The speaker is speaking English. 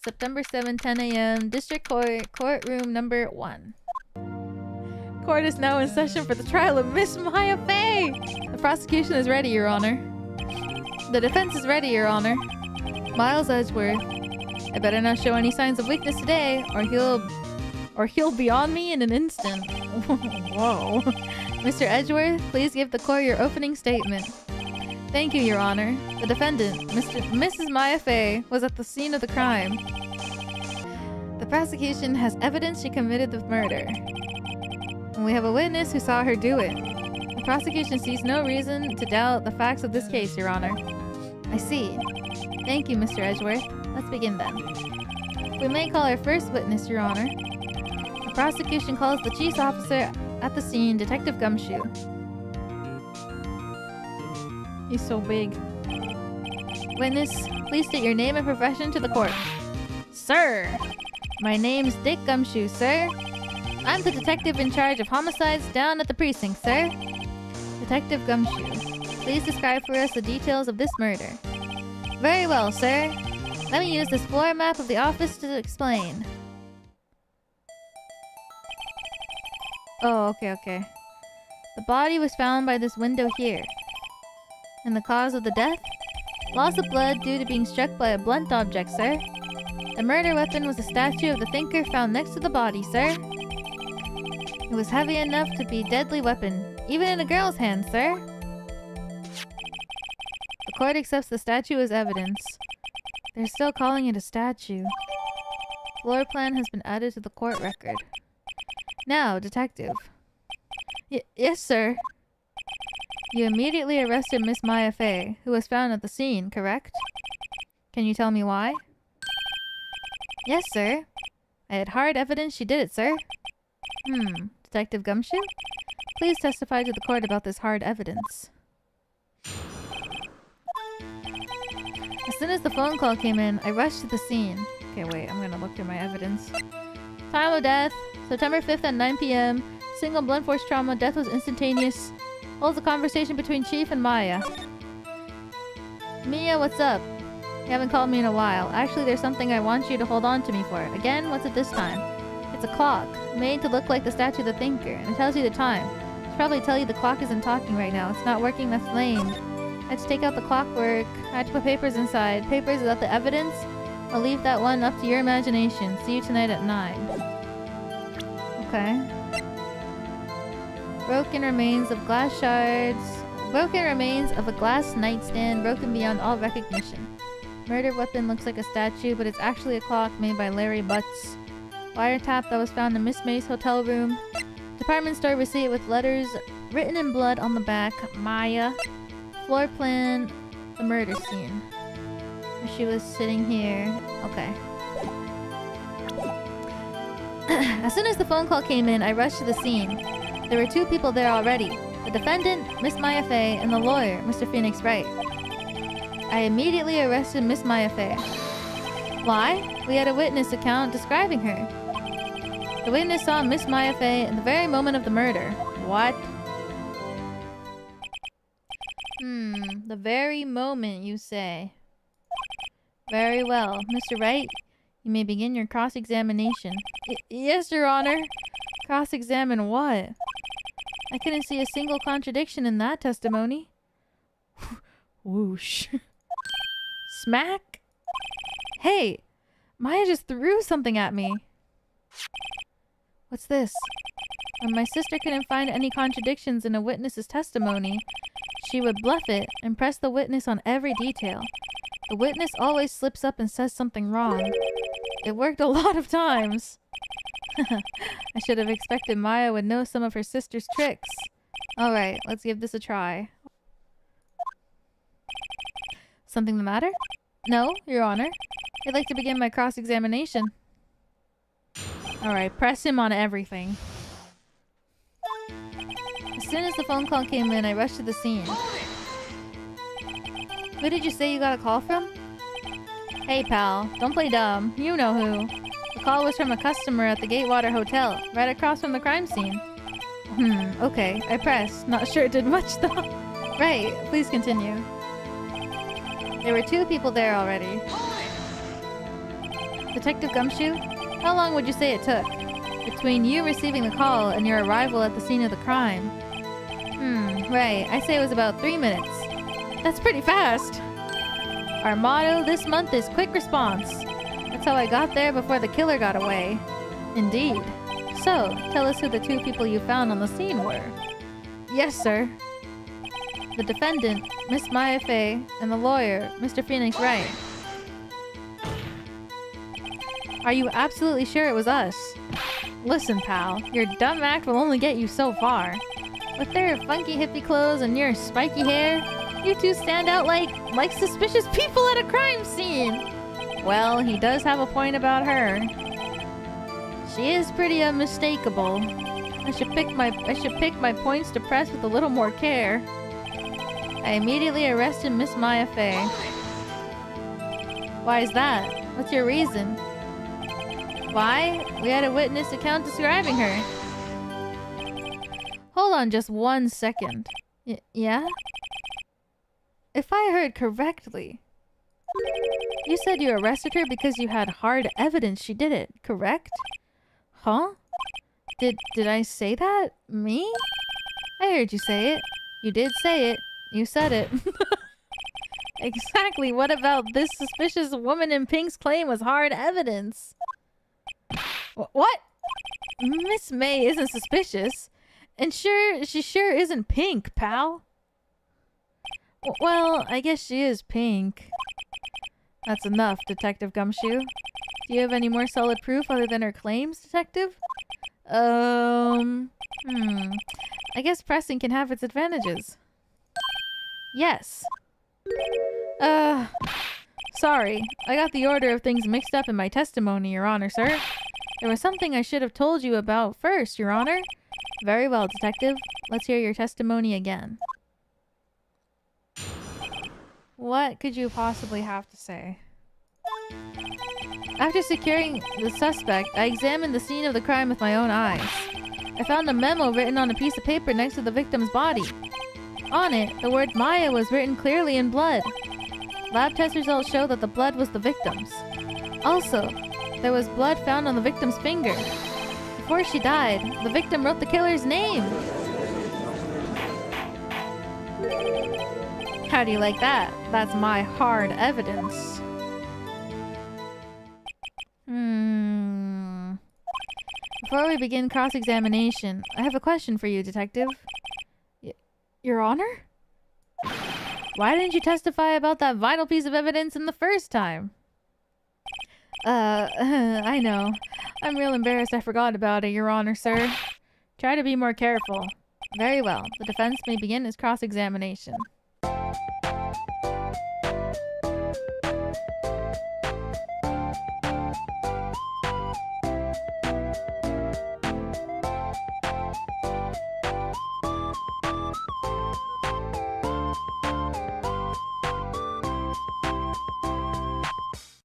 September 7, 10 a.m. District Court, courtroom number 1. Court is now in session for the trial of Miss Maya Fey. The prosecution is ready, Your Honor. The defense is ready, Your Honor. Miles Edgeworth. I better not show any signs of weakness today, or he'll be on me in an instant. Whoa. Mr. Edgeworth, please give the court your opening statement. Thank you, Your Honor. The defendant, Mrs. Maya Fey, was at the scene of the crime. The prosecution has evidence she committed the murder. And we have a witness who saw her do it. The prosecution sees no reason to doubt the facts of this case, Your Honor. I see. Thank you, Mr. Edgeworth. Let's begin then. We may call our first witness, Your Honor. The prosecution calls the chief officer at the scene, Detective Gumshoe. He's so big. Witness, please state your name and profession to the court. Sir! My name's Dick Gumshoe, sir. I'm the detective in charge of homicides down at the precinct, sir. Detective Gumshoe, please describe for us the details of this murder. Very well, sir. Let me use this floor map of the office to explain. Oh, okay. The body was found by this window here. And the cause of the death? Loss of blood due to being struck by a blunt object, sir. The murder weapon was a statue of the thinker found next to the body, sir. It was heavy enough to be a deadly weapon, even in a girl's hand, sir. The court accepts the statue as evidence. They're still calling it a statue. Floor plan has been added to the court record. Now, detective. Yes, sir. You immediately arrested Miss Maya Fey, who was found at the scene, correct? Can you tell me why? Yes, sir. I had hard evidence she did it, sir. Detective Gumshoe? Please testify to the court about this hard evidence. As soon as the phone call came in, I rushed to the scene. Okay, wait, I'm gonna look through my evidence. Time of death, September 5th at 9 p.m. Single blunt force trauma, death was instantaneous. Holds a conversation between Chief and Maya. Mia, what's up? You haven't called me in a while. Actually, there's something I want you to hold on to me for. Again, what's it this time? It's a clock, made to look like the statue of the thinker, and it tells you the time. I should probably tell you the clock isn't talking right now. It's not working, that's lame. I had to take out the clockwork. I had to put papers inside. Papers without the evidence? I'll leave that one up to your imagination. See you tonight at 9. Okay. Broken remains of glass shards. Broken remains of a glass nightstand broken beyond all recognition. Murder weapon looks like a statue, but it's actually a clock made by Larry Butts. Wiretap that was found in Miss May's hotel room. Department store receipt with letters written in blood on the back. Maya. Floor plan. The murder scene. She was sitting here. Okay. As soon as the phone call came in, I rushed to the scene. There were 2 people there already. The defendant, Miss Maya Fey, and the lawyer, Mr. Phoenix Wright. I immediately arrested Miss Maya Fey. Why? We had a witness account describing her. The witness saw Miss Maya Fey in the very moment of the murder. What? The very moment, you say. Very well. Mr. Wright, you may begin your cross-examination. Yes, Your Honor. Cross-examine what? I couldn't see a single contradiction in that testimony. Whoosh. Smack? Hey! Maya just threw something at me. What's this? When my sister couldn't find any contradictions in a witness's testimony, she would bluff it and press the witness on every detail. The witness always slips up and says something wrong. It worked a lot of times. I should have expected Maya would know some of her sister's tricks. Alright, let's give this a try. Something the matter? No, Your Honor. I'd like to begin my cross-examination. Alright, press him on everything. As soon as the phone call came in, I rushed to the scene. Who did you say you got a call from? Hey pal, don't play dumb. You know who. The call was from a customer at the Gatewater Hotel, right across from the crime scene. Okay. I pressed. Not sure it did much though. Right, please continue. There were 2 people there already. Detective Gumshoe, how long would you say it took between you receiving the call and your arrival at the scene of the crime? Right. I say it was about 3 minutes. That's pretty fast. Our motto this month is quick response. That's how I got there before the killer got away. Indeed. So, tell us who the 2 people you found on the scene were. Yes, sir. The defendant, Miss Maya Fey, and the lawyer, Mr. Phoenix Wright. Are you absolutely sure it was us? Listen, pal, your dumb act will only get you so far. With their funky hippie clothes and your spiky hair, you two stand out like suspicious people at a crime scene. Well, he does have a point about her. She is pretty unmistakable. I should pick my points to press with a little more care. I immediately arrested Miss Maya Fey. Why is that? What's your reason? Why? We had a witness account describing her. Hold on just 1 second. Yeah? If I heard correctly, you said you arrested her because you had hard evidence she did it, correct? Huh? Did I say that? Me? I heard you say it. You did say it. You said it. Exactly. What about this suspicious woman in pink's claim was hard evidence? What? Miss May isn't suspicious. And she sure isn't pink, pal. Well, I guess she is pink. That's enough, Detective Gumshoe. Do you have any more solid proof other than her claims, Detective? I guess pressing can have its advantages. Yes. Sorry. I got the order of things mixed up in my testimony, Your Honor, sir. There was something I should have told you about first, Your Honor. Very well, Detective. Let's hear your testimony again. What could you possibly have to say? After securing the suspect, I examined the scene of the crime with my own eyes. I found a memo written on a piece of paper next to the victim's body. On it, the word Maya was written clearly in blood. Lab test results show that the blood was the victim's. Also, there was blood found on the victim's finger. Before she died, the victim wrote the killer's name. How do you like that? That's my hard evidence. Before we begin cross-examination, I have a question for you, Detective. Your Honor? Why didn't you testify about that vital piece of evidence in the first time? I know. I'm real embarrassed I forgot about it, Your Honor, sir. Try to be more careful. Very well. The defense may begin its cross-examination.